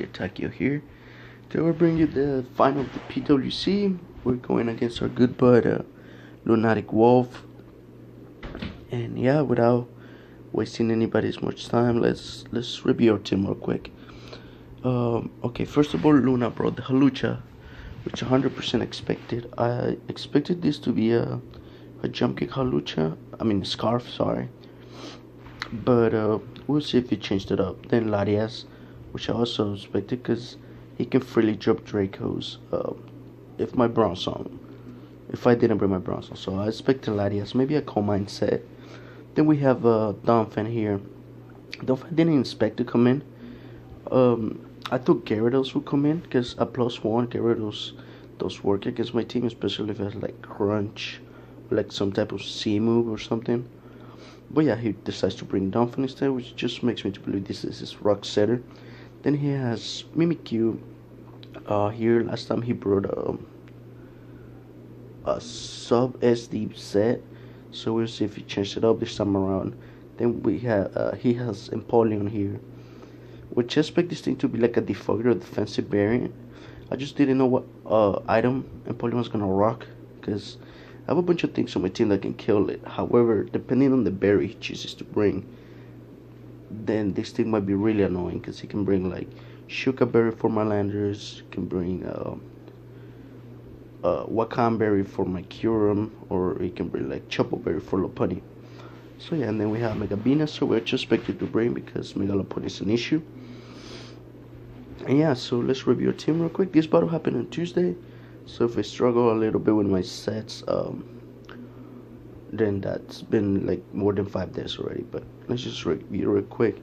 Takio here. Today we'll bring you the final of the PWC. We're going against our good bud Lunaticwolf. And yeah, without wasting anybody's much time, let's review our team real quick. Okay, first of all, Luna brought the Halucha, which 100% expected. I expected this to be a jump kick Halucha. I mean Scarf, sorry. But we'll see if he changed it up. Then Larias, which I also expected because he can freely drop Dracos if I didn't bring my Bronze. So I expected Larias, maybe a Coal Mine set. Then we have Donphan here. Donphan didn't expect to come in. I thought Gyarados would come in because at +1 Gyarados does work against my team, especially if it has like Crunch, like some type of C move or something. But yeah, he decides to bring Donphan instead, which just makes me to believe this is his Rock Setter. Then he has Mimikyu. Here last time he brought a sub SD set, so we'll see if he changed it up this time around. Then we have he has Empoleon here, which I expect this thing to be like a default or defensive variant. I just didn't know what item Empoleon was gonna rock, because I have a bunch of things on my team that can kill it. However, depending on the berry he chooses to bring, then this thing might be really annoying, because he can bring like Shuka Berry for my Landers, he can bring Wakan Berry for my Kyurem, or he can bring like Chopo Berry for Lopunny. So yeah, and then we have Mega Venusaur, which I expected to bring because Mega Lopunny is an issue. And yeah, so let's review our team real quick. This battle happened on Tuesday, so if I struggle a little bit with my sets, then that's been like more than 5 days already. But let's just review real quick.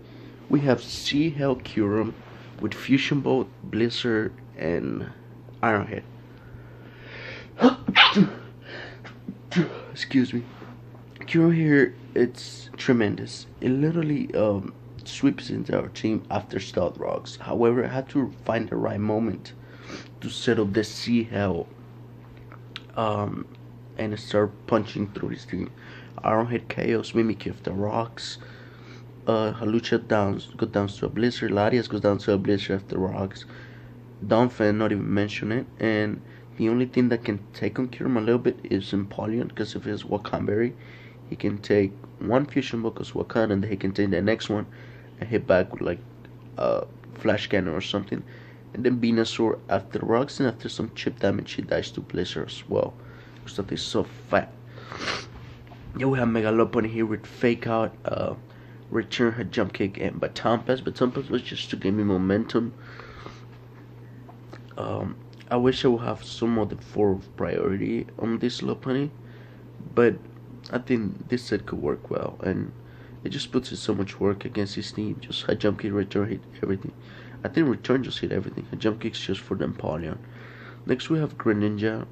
We have Sea Hell Kyurem with Fusion Bolt, Blizzard, and Iron Head. Excuse me. Kyurem here, it's tremendous. It literally sweeps into our team after Stealth Rocks. However, I had to find the right moment to set up the Sea Hell and start punching through this team. Iron Head Chaos, Mimikyu after Rocks. Halucha goes down to a Blizzard. Larias goes down to a Blizzard after Rocks. Donphan, not even mention it. And the only thing that can take on Kyurem a little bit is Empoleon, because if it's Wakan Berry, he can take one Fusion Ball because Wakan, and then he can take the next one and hit back with like Flash Cannon or something. And then Venusaur after Rocks, and after some chip damage, he dies to Blizzard as well, because that is so fat. Yeah, we have Mega Lopunny here with Fake Out, Return her Jump Kick, and Baton Pass. Baton Pass was just to give me momentum. I wish I would have some of the 4 priority on this Lopunny, but I think this set could work well, and it just puts in so much work against his team. Just a Jump Kick, Return, hit everything. I think Return just hit everything. A Jump Kick's just for the Empoleon. Next we have Greninja.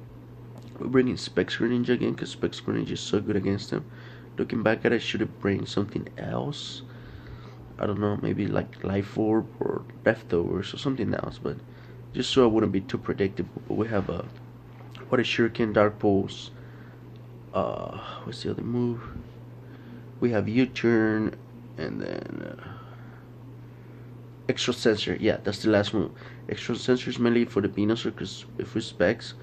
We're bringing Specs Greninja again, because Specs Greninja is so good against him. Looking back at it, I should have bring something else. I don't know, maybe like Life Orb or Leftovers or something else, but just so I wouldn't be too predictable. But we have what is Shuriken, Dark Pulse. What's the other move? We have U-Turn, and then Extra Sensor. Yeah, that's the last move. Extra Sensor is mainly for the Venusaur, because if we Specs,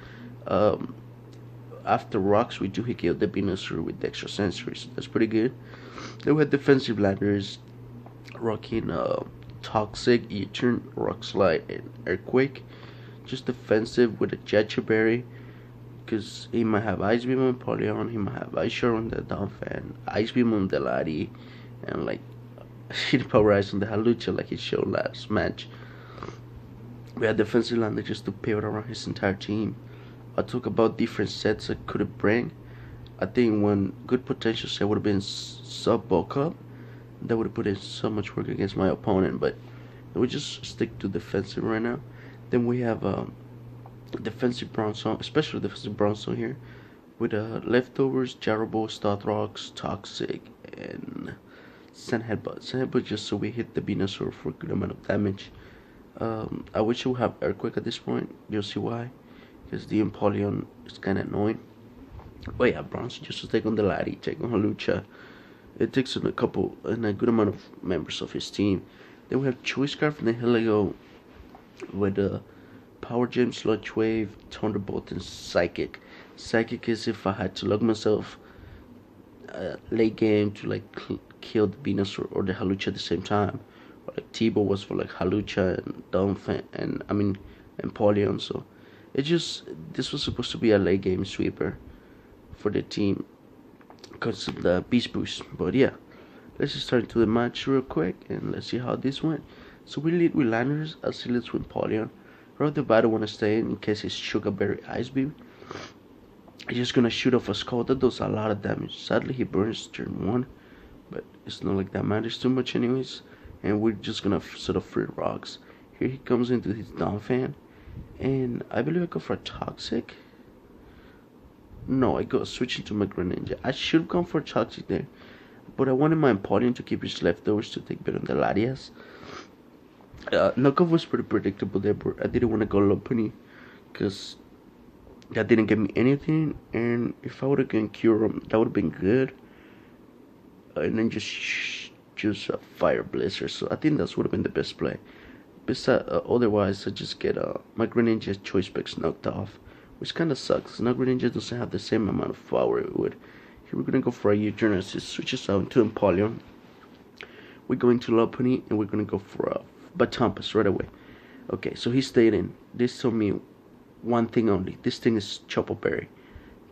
after Rocks, we do hit the Venusaur with the Extra Sensors. That's pretty good. Then we have Defensive Ladders, rocking Toxic, U-Turn, Rock Slide, and Earthquake. Just defensive with a Jetcha Berry, because he might have Ice Beam on Empoleon, he might have Ice Shard on the Donphan, Ice Beam on the Lari, and like Heat Power Ice on the Halucha like he showed last match. We had Defensive Lander just to pivot around his entire team. I talk about different sets I could have bring. I think one good potential set would have been Sub Bulk Up. That would have put in so much work against my opponent, but we just stick to defensive right now. Then we have defensive Bronzong, especially defensive Bronzong here, with Leftovers, Jarabo, Stealth Rocks, Toxic, and Sand Headbutt. Sand Headbutt just so we hit the Venusaur for a good amount of damage. I wish I would have Earthquake at this point. You'll see why, because the Empoleon is kind of annoying. But yeah, Bronzong just to take on the Lari, take on Halucha. It takes in a good amount of members of his team. Then we have Choice Scarf and then Helio with Power Gem, Sludge Wave, Thunderbolt, and Psychic. Psychic is if I had to lock myself late game to like kill the Venusaur or the Halucha at the same time. Or like T-Bow was for like Halucha and Donphan and Empoleon. So this was supposed to be a late game sweeper for the team because of the Beast Boost. But yeah, let's just start into the match real quick and let's see how this went. So we lead with Landers, as he leads with Empoleon. Right off the bat, I want to stay in case he's Sugar Berry Ice Beam. He's just gonna shoot off a Skull that does a lot of damage. Sadly, he burns turn 1, but it's not like that matters too much anyways. And we're just gonna sort of free rocks. Here he comes into his Donphan, and I believe I go for a Toxic. No, I go switching to my Greninja. I should have gone for a Toxic there, but I wanted my Empoleon to keep his leftovers to take better on the Latias. Knockoff was pretty predictable there, but I didn't want to go Lopunny because that didn't get me anything. And if I would have gone Kyurem, that would have been good. And then just a Fire Blizzard. So I think that would have been the best play. Besides, otherwise, I just get my Greninja choice specs knocked off, which kind of sucks. Now Greninja doesn't have the same amount of power it would. Here we're gonna go for a U-turn as it switches out into Empoleon. We're going to Lopunny and we're gonna go for a Garchomps right away. Okay, so he stayed in. This told me one thing only. This thing is Chopo Berry,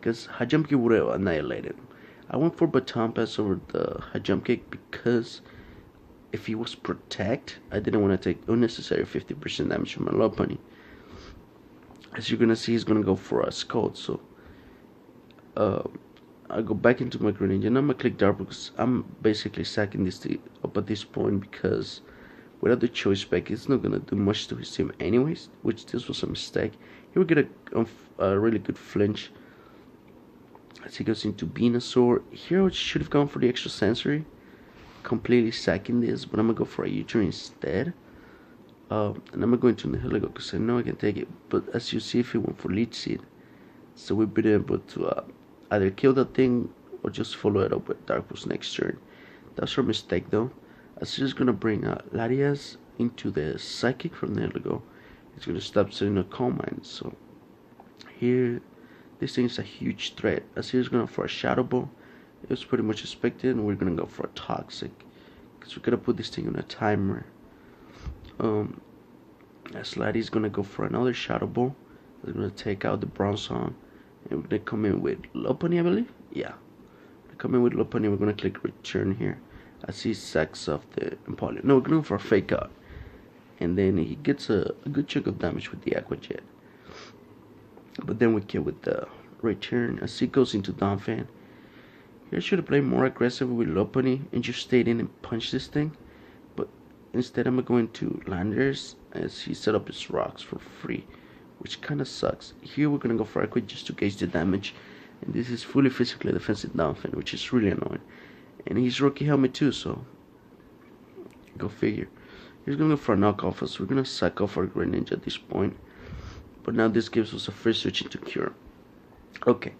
because Hajumki would have annihilated him. I went for Garchomps over the Hajumki because if he was Protect, I didn't want to take unnecessary 50% damage from my Lopunny. As you're gonna see, he's gonna go for a Scald. So I go back into my Greninja and I'm gonna click Dark because I'm basically sacking this up at this point because without the choice spec, it's not gonna do much to his team anyways, which this was a mistake. Here we get a really good flinch as he goes into Venusaur. Here I should have gone for the extra sensory, completely sacking this, but I'm gonna go for a U-turn instead. And I'm gonna go into Nihilego because I know I can take it. But as you see, if he went for Leech Seed, so we've been able to either kill that thing or just follow it up with Dark Pulse next turn. That's our mistake though. As he's gonna bring Latias into the Psychic from Nihilego. It's gonna stop setting a Calm Mind. So here, this thing is a huge threat. As he's gonna for a Shadow Ball, it was pretty much expected, and we're gonna go for a Toxic because we're gonna put this thing on a timer. As Laddie's gonna go for another Shadow Ball. We're gonna take out the Bronzong, and we're gonna come in with Lopunny, I believe. Yeah, we're come in with Lopunny. We're gonna click Return here. As he sacks off the Empoleon. No, we're going for a Fake Out. And then he gets a good chunk of damage with the Aqua Jet. But then we kill with the Return as he goes into Donphan. Here I should have played more aggressive with Lopunny and just stayed in and punched this thing. But instead I'm going to Landers as he set up his rocks for free, which kind of sucks. Here we're going to go for Aqua just to gauge the damage. And this is fully physically defensive Donphan, which is really annoying. And he's Rocky Helmet too, so go figure. He's gonna go for a knockoff, so we're gonna sack off our Greninja at this point. But now this gives us a free switch into Cure. Okay.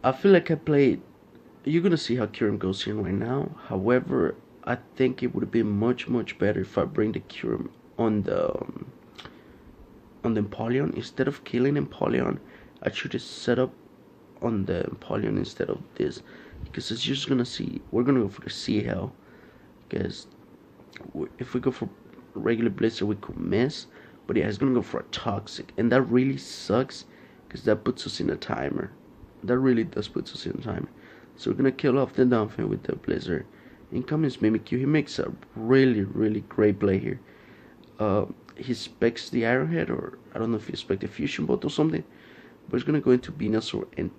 I feel like I played. You're gonna see how Cure goes in right now. However, I think it would have been much better if I bring the Cure on the Empoleon instead of killing Empoleon. I should have set up on the Empoleon instead of this. Because as you're just gonna see, we're gonna go for the Sea Hell. Because if we go for regular Blizzard, we could miss. But yeah, he's gonna go for a Toxic, and that really sucks because that puts us in a timer. That really does put us in a timer. So we're gonna kill off the Donphan with the Blizzard. In comes Mimikyu. He makes a really great play here. He specs the Arrowhead, or I don't know if he specs the Fusion Bolt or something. But he's gonna go into Venusaur and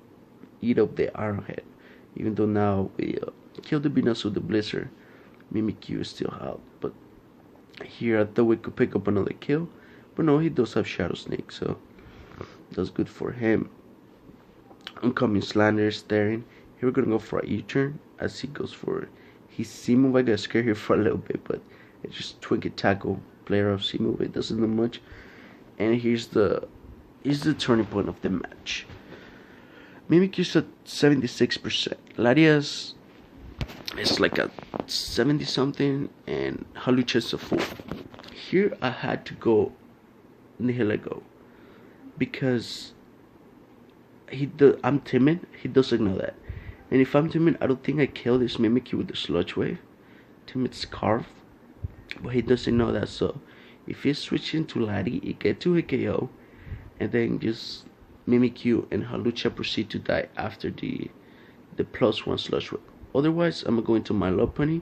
eat up the Arrowhead. Even though now we killed the Venusaur with the Blizzard, Mimikyu is still out. But here I thought we could pick up another kill. But no, he does have Shadow Sneak, so that's good for him. Oncoming Slander staring. Here we're gonna go for a U-turn as he goes for his C-move. I got scared here for a little bit, but it's just Twinkie Tackle, player of C-move. It doesn't do much. And here's the turning point of the match. Mimikyu's at 76%. Latias is like a 70 something, and Halucha's a 4. here I had to go Nihilego because I'm timid. He doesn't know that. And if I'm timid, I don't think I kill this Mimikyu with the Sludge Wave. Timid Scarf. But he doesn't know that, so if he's switching to Lati, he get to a KO, and then just Mimikyu and Halucha proceed to die after the +1 Sludge Wave. Otherwise, I'm going to my Lopunny,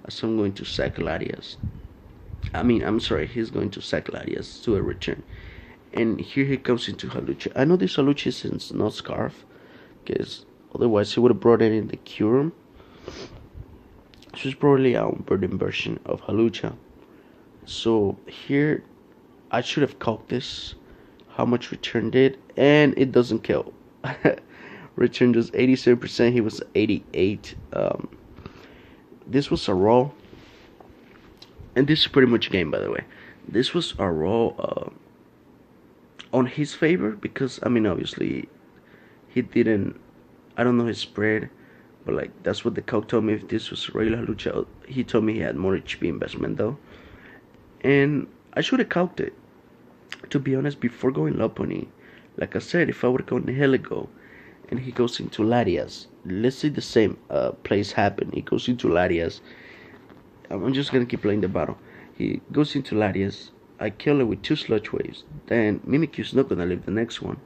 as I'm going to sack Latias. I'm sorry, he's going to sack Latias to a return. And here he comes into Halucha. I know this Halucha is not Scarf, because otherwise he would have brought in the Kyurem. This is probably a burden version of Halucha. So here, I should have caught this. How much return did, and it doesn't kill. Return was 87%. He was 88. This was a roll, and this is pretty much a game, by the way. This was a roll on his favor because obviously he didn't. I don't know his spread. But like that's what the coach told me. If this was regular Halucha, he told me he had more HP investment though, and I should have caught it. To be honest, before going Lopunny, like I said, if I would have gone Nihilego, and he goes into Latias, let's say the same plays happen. He goes into Latias. I'm just gonna keep playing the battle. He goes into Latias. I kill it with 2 Sludge Waves. Then Mimikyu's not gonna live the next one,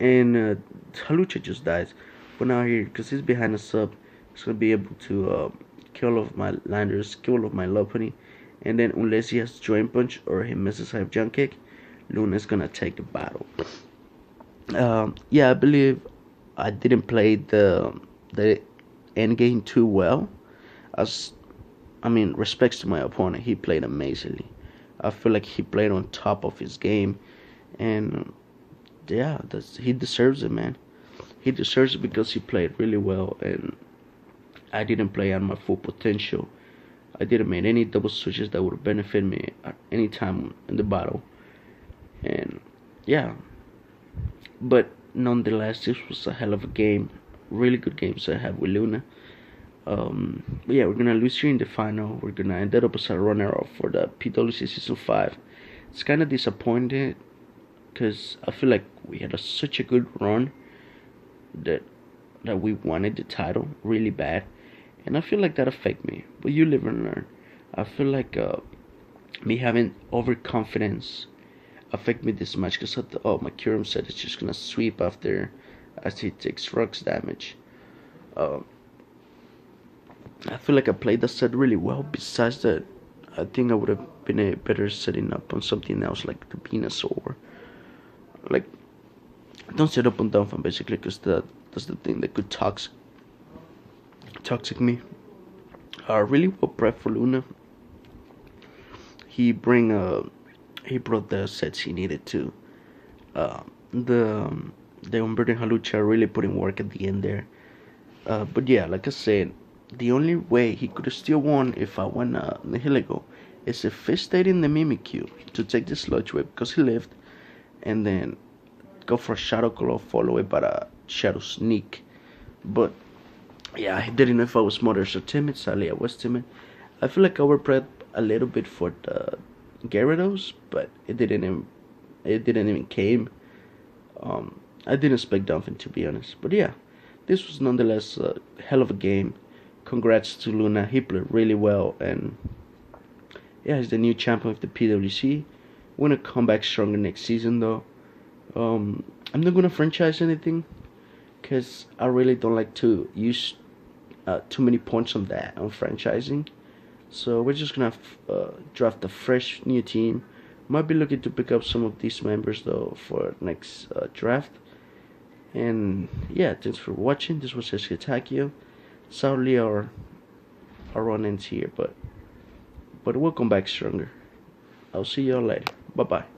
and Halucha just dies. But now here, because he's behind a sub, he's going to be able to kill off my Landers, kill off my Lopunny. And then unless he has Joint Punch or he misses Hive Jump Kick, Luna's going to take the battle. Yeah, I believe I didn't play the end game too well. Respects to my opponent, he played amazingly. I feel like he played on top of his game. And yeah, he deserves it, man. He deserves it because he played really well, and I didn't play at my full potential. I didn't make any double switches that would benefit me at any time in the battle. And yeah, but nonetheless, this was a hell of a game. Really good games I had with Luna. But yeah, we're gonna lose here in the final. We're gonna end up as a runner-up for the PWC Season 5. It's kind of disappointed because I feel like we had such a good run that we wanted the title really bad, and I feel like that affected me. But you live and learn. I feel like me having overconfidence affect me this much because I thought, oh, my Kyurem said it's just gonna sweep after as he takes rocks damage. I feel like I played that set really well. Besides that, I think I would have been a better setting up on something else like the Venusaur. Like, don't set up on Dunfan basically, because that's the thing that could toxic me. Really well prepped for Luna. He brought the sets he needed to. The Umberto Halucha really put in work at the end there. But yeah, like I said, the only way he could have still won if I won Nihilego is if he stayed in the Mimikyu to take the Sludge Wave because he lived, and then go for a Shadow Claw followed by a Shadow Sneak. But yeah, I didn't know if I was smarter or timid. Sadly, I was timid. I feel like I overprepped a little bit for the Gyarados, but it didn't even came. I didn't expect Dunfin, to be honest. But yeah, this was nonetheless a hell of a game. Congrats to Luna. He played really well, and yeah, he's the new champion of the PWC. We're gonna come back stronger next season, though. I'm not gonna franchise anything because I really don't like to use too many points on that on franchising. So we're just gonna draft a fresh new team. Might be looking to pick up some of these members though for next draft. And yeah, thanks for watching. This was Takio. Sadly, our run ends here, but we'll come back stronger. I'll see y'all later. Bye bye.